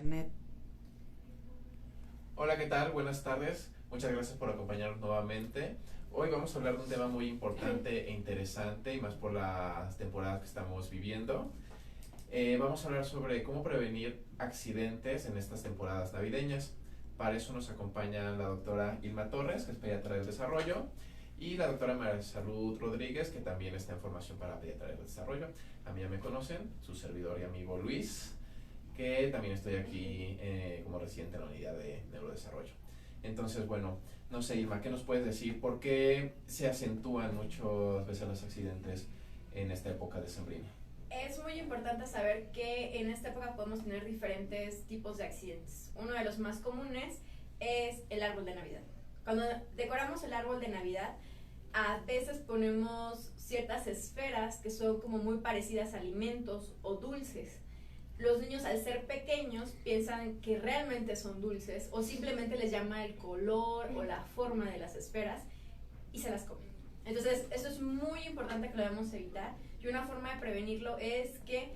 internet. Hola, ¿qué tal? Buenas tardes. Muchas gracias por acompañarnos nuevamente. Hoy vamos a hablar de un tema muy importante e interesante, y más por las temporadas que estamos viviendo. Vamos a hablar sobre cómo prevenir accidentes en estas temporadas navideñas. Para eso nos acompaña la doctora Ilma Torres, que es pediatra del desarrollo, y la doctora María Salud Rodríguez, que también está en formación para pediatra del desarrollo. A mí ya me conocen, su servidor y amigo Luis, que también estoy aquí como residente en la unidad de neurodesarrollo. Entonces, bueno, no sé, Irma, ¿qué nos puedes decir? ¿Por qué se acentúan muchas veces los accidentes en esta época decembrina? Es muy importante saber que en esta época podemos tener diferentes tipos de accidentes. Uno de los más comunes es el árbol de Navidad. Cuando decoramos el árbol de Navidad, a veces ponemos ciertas esferas que son como muy parecidas a alimentos o dulces. Los niños, al ser pequeños, piensan que realmente son dulces o simplemente les llama el color o la forma de las esferas y se las comen. Entonces, eso es muy importante que lo debamos evitar, y una forma de prevenirlo es que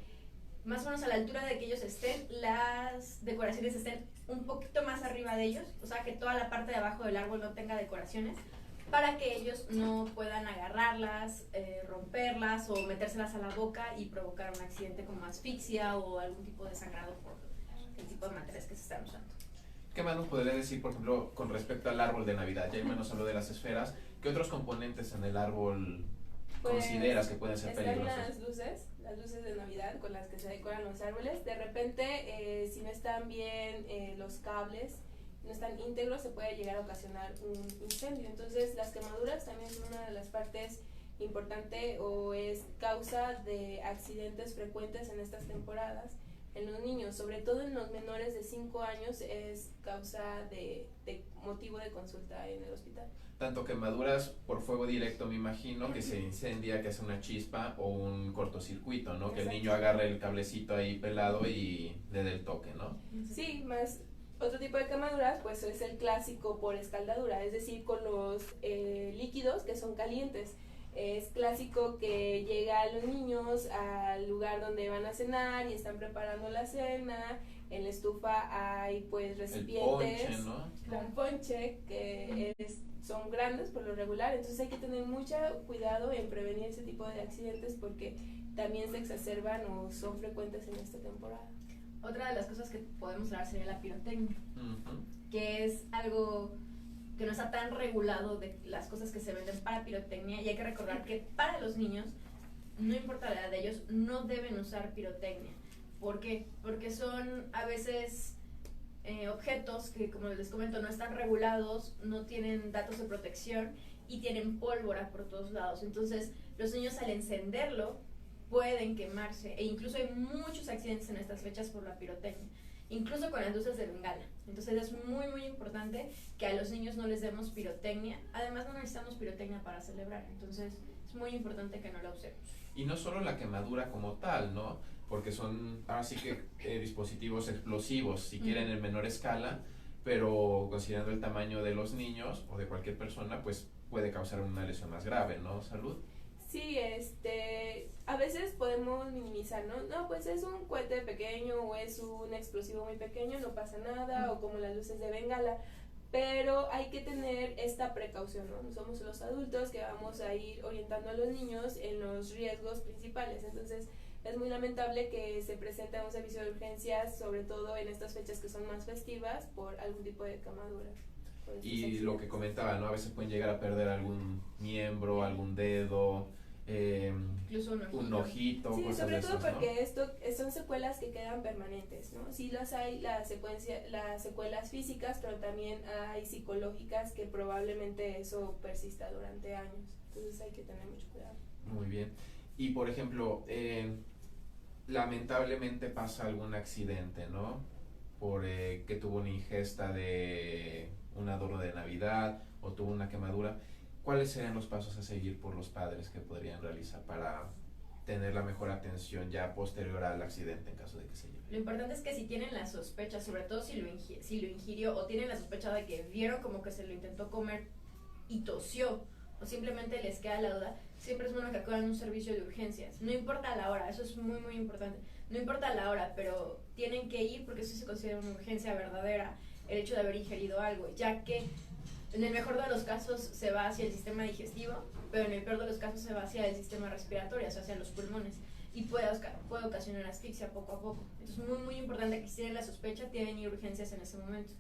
más o menos a la altura de que ellos estén, las decoraciones estén un poquito más arriba de ellos, o sea, que toda la parte de abajo del árbol no tenga decoraciones, para que ellos no puedan agarrarlas, romperlas o metérselas a la boca y provocar un accidente como asfixia o algún tipo de sangrado por el tipo de materiales que se están usando. ¿Qué más nos podría decir, por ejemplo, con respecto al árbol de Navidad? Ya Irma nos habló de las esferas. ¿Qué otros componentes en el árbol consideras que pueden ser peligrosos? Están las luces de Navidad con las que se decoran los árboles. De repente, si no están bien los cables, no están íntegros, se puede llegar a ocasionar un incendio. Entonces, las quemaduras también son una de las partes importantes o es causa de accidentes frecuentes en estas temporadas. En los niños, sobre todo en los menores de 5 años, es causa de motivo de consulta en el hospital. Tanto quemaduras por fuego directo, me imagino, que se incendia, que hace una chispa, o un cortocircuito, ¿no? Que el niño agarre el cablecito ahí pelado y le dé el toque, ¿no? Sí, más otro tipo de quemaduras, pues es el clásico por escaldadura, es decir, con los líquidos que son calientes. Es clásico que llega a los niños al lugar donde van a cenar y están preparando la cena. En la estufa hay pues recipientes el ponche, ¿no? con ponche que son grandes por lo regular, entonces hay que tener mucho cuidado en prevenir ese tipo de accidentes porque también se exacerban o son frecuentes en esta temporada. Otra de las cosas que podemos hablar sería la pirotecnia, que es algo que no está tan regulado de las cosas que se venden para pirotecnia, y hay que recordar que para los niños, no importa la edad de ellos, no deben usar pirotecnia. ¿Por qué? Porque son a veces objetos que, como les comento, no están regulados, no tienen datos de protección y tienen pólvora por todos lados. Entonces, los niños al encenderlo pueden quemarse, e incluso hay muchos accidentes en estas fechas por la pirotecnia, incluso con las luces de bengala. Entonces es muy muy importante que a los niños no les demos pirotecnia. Además, no necesitamos pirotecnia para celebrar, entonces es muy importante que no la usemos. Y no solo la quemadura como tal, ¿no? Porque son ahora sí que dispositivos explosivos, si quieren en menor escala, pero considerando el tamaño de los niños o de cualquier persona, pues puede causar una lesión más grave, ¿no? Salud. Sí, a veces podemos minimizar, ¿no? No, pues es un cohete pequeño o es un explosivo muy pequeño, no pasa nada, o como las luces de bengala, pero hay que tener esta precaución, ¿no? Somos los adultos que vamos a ir orientando a los niños en los riesgos principales, entonces es muy lamentable que se presente a un servicio de urgencias, sobre todo en estas fechas que son más festivas, por algún tipo de quemadura. Y lo que comentaba, ¿no? A veces pueden llegar a perder algún miembro, algún dedo, incluso un ojito, sí, cosas sobre de todo esas, ¿no? porque esto son secuelas que quedan permanentes, ¿no? Sí las hay, las secuelas físicas, pero también hay psicológicas que probablemente eso persista durante años. Entonces hay que tener mucho cuidado. Muy bien. Y por ejemplo, lamentablemente pasa algún accidente, ¿no? Por que tuvo una ingesta de un adorno de Navidad o tuvo una quemadura. ¿Cuáles serían los pasos a seguir por los padres que podrían realizar para tener la mejor atención ya posterior al accidente en caso de que se lleve? Lo importante es que si tienen la sospecha, sobre todo si lo ingirió, o tienen la sospecha de que vieron como que se lo intentó comer y tosió, o simplemente les queda la duda, siempre es bueno que acudan a un servicio de urgencias. No importa la hora, eso es muy muy importante. No importa la hora, pero tienen que ir porque eso se considera una urgencia verdadera, el hecho de haber ingerido algo, ya que en el mejor de los casos se va hacia el sistema digestivo, pero en el peor de los casos se va hacia el sistema respiratorio, o sea, hacia los pulmones, y puede ocasionar asfixia poco a poco. Entonces es muy, muy importante que si tienen la sospecha, tienen ir urgencias en ese momento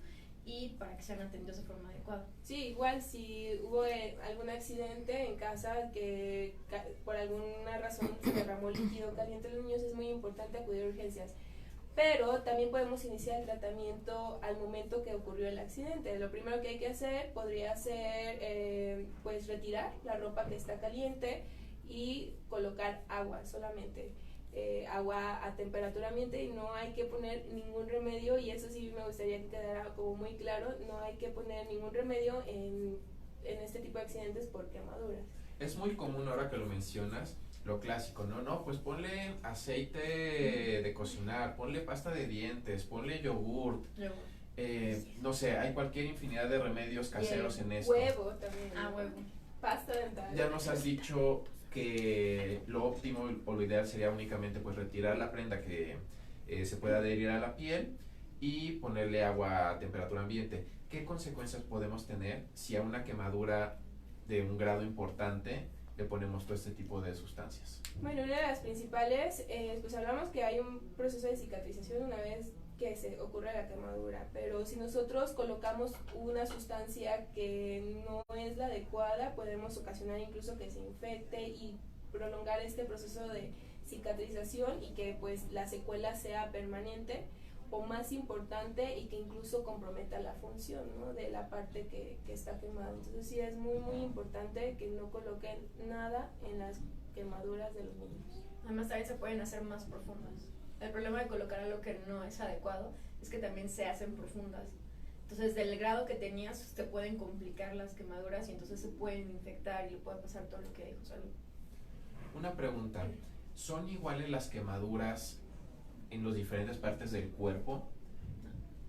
y para que sean atendidos de forma adecuada. Sí, igual si hubo algún accidente en casa que por alguna razón se derramó líquido caliente en los niños, es muy importante acudir a urgencias. Pero también podemos iniciar el tratamiento al momento que ocurrió el accidente. Lo primero que hay que hacer podría ser pues retirar la ropa que está caliente y colocar agua solamente. Agua a temperatura ambiente, y no hay que poner ningún remedio, y eso sí me gustaría que quedara como muy claro, no hay que poner ningún remedio en este tipo de accidentes por quemaduras. Es muy común ahora que lo mencionas, lo clásico, no, pues ponle aceite de cocinar, ponle pasta de dientes, ponle yogurt, no sé, hay cualquier infinidad de remedios caseros en esto. Huevo también. Huevo. Pasta dental. Ya nos has dicho que lo óptimo o lo ideal sería únicamente pues retirar la prenda que se pueda adherir a la piel y ponerle agua a temperatura ambiente. ¿Qué consecuencias podemos tener si a una quemadura de un grado importante le ponemos todo este tipo de sustancias? Bueno, una de las principales, pues hablamos que hay un proceso de cicatrización una vez que se ocurre la quemadura, pero si nosotros colocamos una sustancia que no es la adecuada, podemos ocasionar incluso que se infecte y prolongar este proceso de cicatrización, y que pues la secuela sea permanente o más importante, y que incluso comprometa la función, ¿no?, de la parte que está quemada. Entonces sí es muy muy importante que no coloquen nada en las quemaduras de los niños. Además también se pueden hacer más profundas. El problema de colocar algo que no es adecuado es que también se hacen profundas. Entonces, del grado que tenías, te pueden complicar las quemaduras y entonces se pueden infectar y le puede pasar todo lo que dijo Salud. Una pregunta, ¿son iguales las quemaduras en las diferentes partes del cuerpo?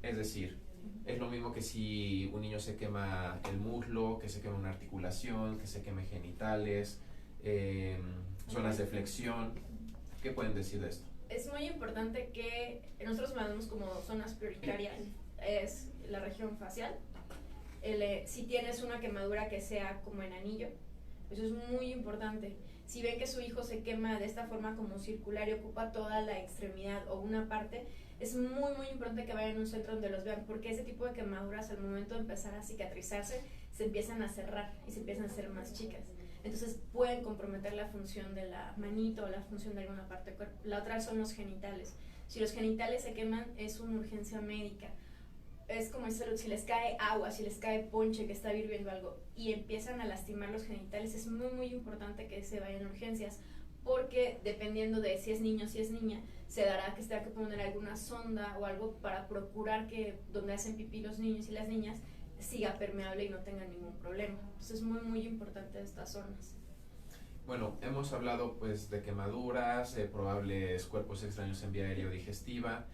Es decir, es lo mismo que si un niño se quema el muslo, que se quema una articulación, que se queme genitales, zonas de flexión. ¿Qué pueden decir de esto? Es muy importante que nosotros mandamos como zonas prioritarias, es la región facial. Si tienes una quemadura que sea como en anillo, eso es muy importante. Si ven que su hijo se quema de esta forma como circular y ocupa toda la extremidad o una parte, es muy muy importante que vayan a un centro donde los vean, porque ese tipo de quemaduras al momento de empezar a cicatrizarse se empiezan a cerrar y se empiezan a hacer más chicas. Entonces pueden comprometer la función de la manito o la función de alguna parte del cuerpo. La otra son los genitales. Si los genitales se queman, es una urgencia médica. Es como si les cae agua, si les cae ponche, que está hirviendo algo y empiezan a lastimar los genitales, es muy muy importante que se vayan a urgencias, porque dependiendo de si es niño o si es niña, se dará que se tenga que poner alguna sonda o algo para procurar que donde hacen pipí los niños y las niñas siga permeable y no tenga ningún problema. Entonces es muy muy importante estas zonas. Bueno, hemos hablado pues de quemaduras, de probables cuerpos extraños en vía aerodigestiva.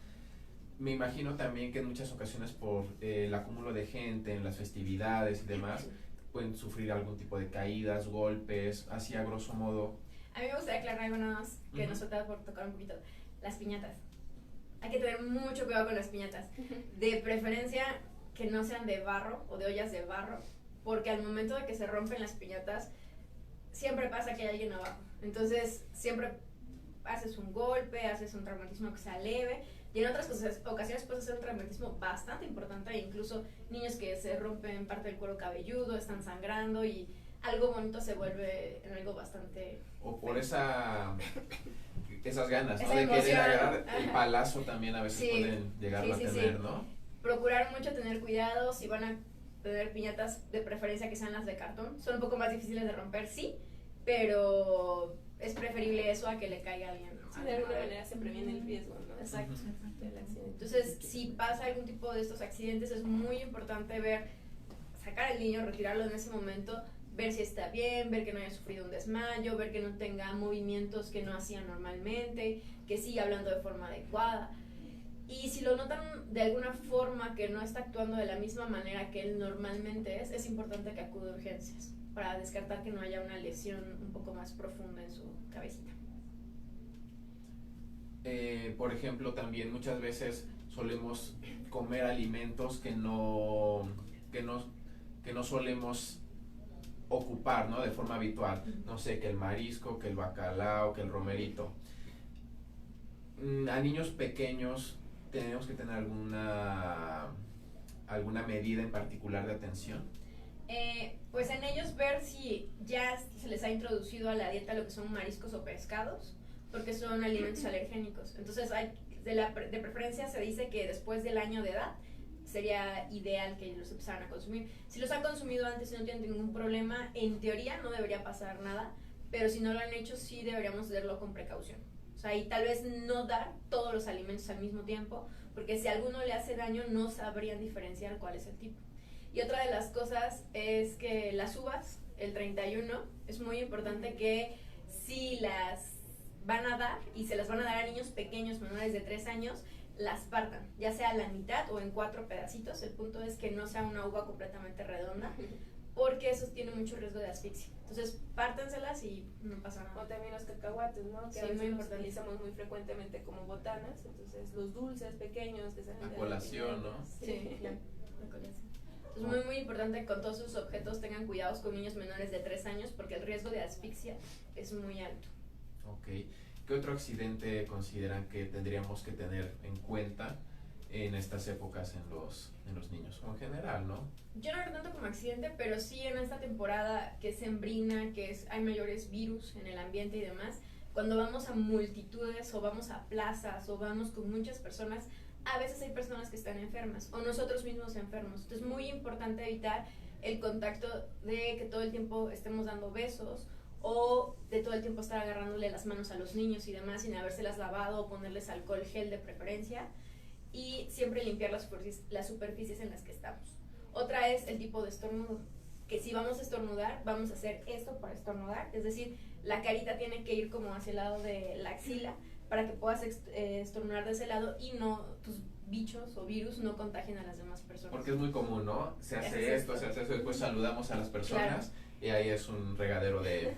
Me imagino también que en muchas ocasiones por el acúmulo de gente en las festividades y demás pueden sufrir algún tipo de caídas, golpes, así a grosso modo. A mí me gustaría aclarar algo nada más que nos faltaba por tocar un poquito. Las piñatas. Hay que tener mucho cuidado con las piñatas. De preferencia que no sean de barro o de ollas de barro, porque al momento de que se rompen las piñatas siempre pasa que hay alguien abajo. Entonces siempre haces un golpe, haces un traumatismo que sea leve, y en otras ocasiones puedes hacer un traumatismo bastante importante, e incluso niños que se rompen parte del cuero cabelludo, están sangrando y algo bonito se vuelve en algo bastante o por esas ganas, ¿no? Esa De emoción. querer agarrar el palazo también a veces Sí. pueden llegarlo a tener, ¿no? Procurar mucho tener cuidado. Si van a tener piñatas, de preferencia que sean las de cartón, son un poco más difíciles de romper, sí, pero es preferible eso a que le caiga a alguien, ¿no? Sí, de alguna manera se previene el riesgo, ¿no? Exacto. Del accidente. Entonces, si pasa algún tipo de estos accidentes, es muy importante sacar al niño, retirarlo en ese momento, ver si está bien, ver que no haya sufrido un desmayo, ver que no tenga movimientos que no hacía normalmente, que siga hablando de forma adecuada. Y si lo notan de alguna forma que no está actuando de la misma manera que él normalmente es importante que acude a urgencias para descartar que no haya una lesión un poco más profunda en su cabecita. Por ejemplo, también muchas veces solemos comer alimentos que no solemos ocupar, ¿no? De forma habitual. No sé, que el marisco, que el bacalao, que el romerito. A niños pequeños tenemos que tener alguna medida en particular de atención. Pues en ellos ver si ya se les ha introducido a la dieta lo que son mariscos o pescados, porque son alimentos alergénicos. Entonces de preferencia se dice que después del año de edad sería ideal que los empezaran a consumir. Si los han consumido antes y no tienen ningún problema, en teoría no debería pasar nada, pero si no lo han hecho sí deberíamos hacerlo con precaución. O sea, y tal vez no dar todos los alimentos al mismo tiempo, porque si a alguno le hace daño no sabrían diferenciar cuál es el tipo. Y otra de las cosas es que las uvas, el 31, es muy importante que si las van a dar y se las van a dar a niños pequeños menores de 3 años, las partan, ya sea a la mitad o en 4 pedacitos. El punto es que no sea una uva completamente redonda, porque eso tiene mucho riesgo de asfixia. Entonces, pártanselas y no pasa nada. O también los cacahuates, ¿no? Que Sí, a veces muy los importante. utilizamos muy frecuentemente como botanas. Entonces, los dulces pequeños que salen La de colación, ¿no? Sí, la colación. Entonces, muy importante que con todos sus objetos tengan cuidados con niños menores de 3 años, porque el riesgo de asfixia es muy alto. Ok. ¿Qué otro accidente consideran que tendríamos que tener en cuenta en estas épocas en los niños? O en general, ¿no? Yo no lo tanto como accidente, pero sí en esta temporada que es sembrina, hay mayores virus en el ambiente y demás, cuando vamos a multitudes o vamos a plazas o vamos con muchas personas, a veces hay personas que están enfermas o nosotros mismos enfermos. Entonces es muy importante evitar el contacto de que todo el tiempo estemos dando besos o de todo el tiempo estar agarrándole las manos a los niños y demás sin habérselas lavado o ponerles alcohol gel de preferencia, y siempre limpiar las superficies en las que estamos. Otra es el tipo de estornudo, que si vamos a estornudar, vamos a hacer esto para estornudar, es decir, la carita tiene que ir como hacia el lado de la axila para que puedas estornudar de ese lado y no tus bichos o virus no contagien a las demás personas. Porque es muy común, ¿no? Se hace esto, después saludamos a las personas, claro. Y ahí es un regadero de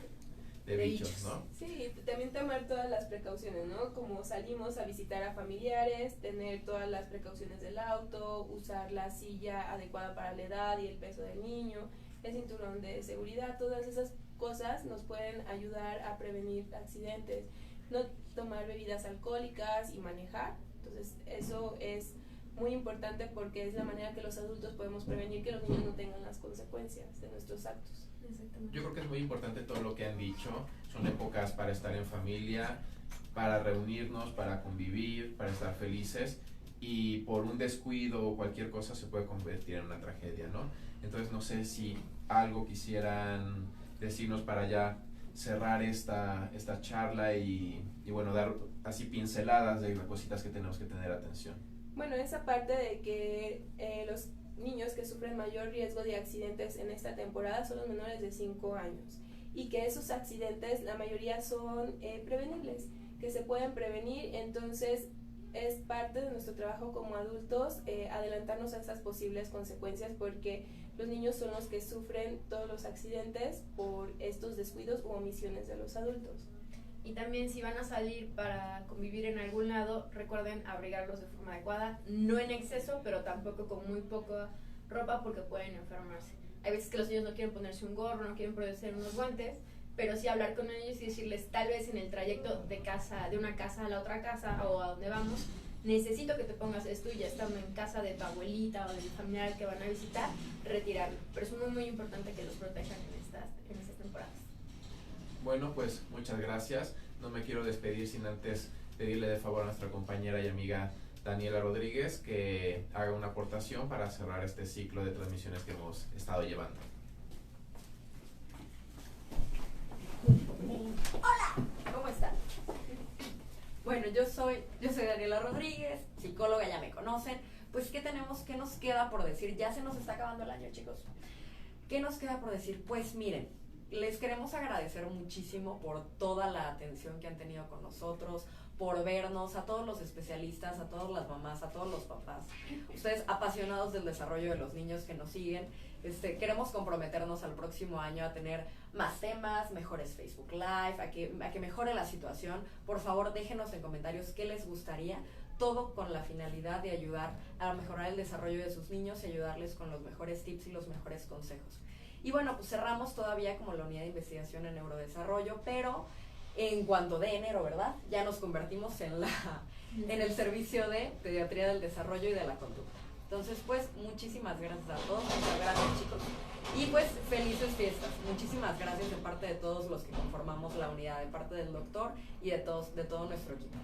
bichos, ¿no? Sí, también tomar todas las precauciones, ¿no? Como salimos a visitar a familiares, tener todas las precauciones del auto, usar la silla adecuada para la edad y el peso del niño, el cinturón de seguridad, todas esas cosas nos pueden ayudar a prevenir accidentes. No tomar bebidas alcohólicas y manejar, entonces eso es muy importante porque es la manera que los adultos podemos prevenir que los niños no tengan las consecuencias de nuestros actos. Exactamente. Yo creo que es muy importante todo lo que han dicho. Son épocas para estar en familia, para reunirnos, para convivir, para estar felices, y por un descuido o cualquier cosa se puede convertir en una tragedia, ¿no? Entonces no sé si algo quisieran decirnos para ya cerrar esta charla y bueno, dar así pinceladas de cositas que tenemos que tener atención. Bueno, esa parte de que los niños que sufren mayor riesgo de accidentes en esta temporada son los menores de 5 años, y que esos accidentes la mayoría son prevenibles, que se pueden prevenir. Entonces es parte de nuestro trabajo como adultos adelantarnos a esas posibles consecuencias, porque los niños son los que sufren todos los accidentes por estos descuidos u omisiones de los adultos. Y también si van a salir para convivir en algún lado, recuerden abrigarlos de forma adecuada, no en exceso, pero tampoco con muy poca ropa porque pueden enfermarse. Hay veces que los niños no quieren ponerse un gorro, no quieren ponerse unos guantes, pero sí hablar con ellos y decirles, tal vez en el trayecto de una casa a la otra casa o a donde vamos, necesito que te pongas esto, y ya estando en casa de tu abuelita o del familiar que van a visitar, retirarlo. Pero es muy muy importante que los protejan en estas temporadas. Bueno, pues muchas gracias. No me quiero despedir sin antes pedirle de favor a nuestra compañera y amiga Daniela Rodríguez que haga una aportación para cerrar este ciclo de transmisiones que hemos estado llevando. Hola, ¿cómo están? Bueno, yo soy Daniela Rodríguez, psicóloga, ya me conocen. Pues, ¿qué nos queda por decir? Ya se nos está acabando el año, chicos. ¿Qué nos queda por decir? Pues miren, les queremos agradecer muchísimo por toda la atención que han tenido con nosotros, por vernos, a todos los especialistas, a todas las mamás, a todos los papás, ustedes apasionados del desarrollo de los niños que nos siguen. Queremos comprometernos al próximo año a tener más temas, mejores Facebook Live, a que mejore la situación. Por favor, déjenos en comentarios qué les gustaría, todo con la finalidad de ayudar a mejorar el desarrollo de sus niños y ayudarles con los mejores tips y los mejores consejos. Y bueno, pues cerramos todavía como la unidad de investigación en neurodesarrollo, pero en cuanto de enero, ¿verdad? Ya nos convertimos en el servicio de pediatría del desarrollo y de la conducta. Entonces, pues, muchísimas gracias a todos, muchas gracias, chicos. Y pues, felices fiestas. Muchísimas gracias de parte de todos los que conformamos la unidad, de parte del doctor y de todo nuestro equipo.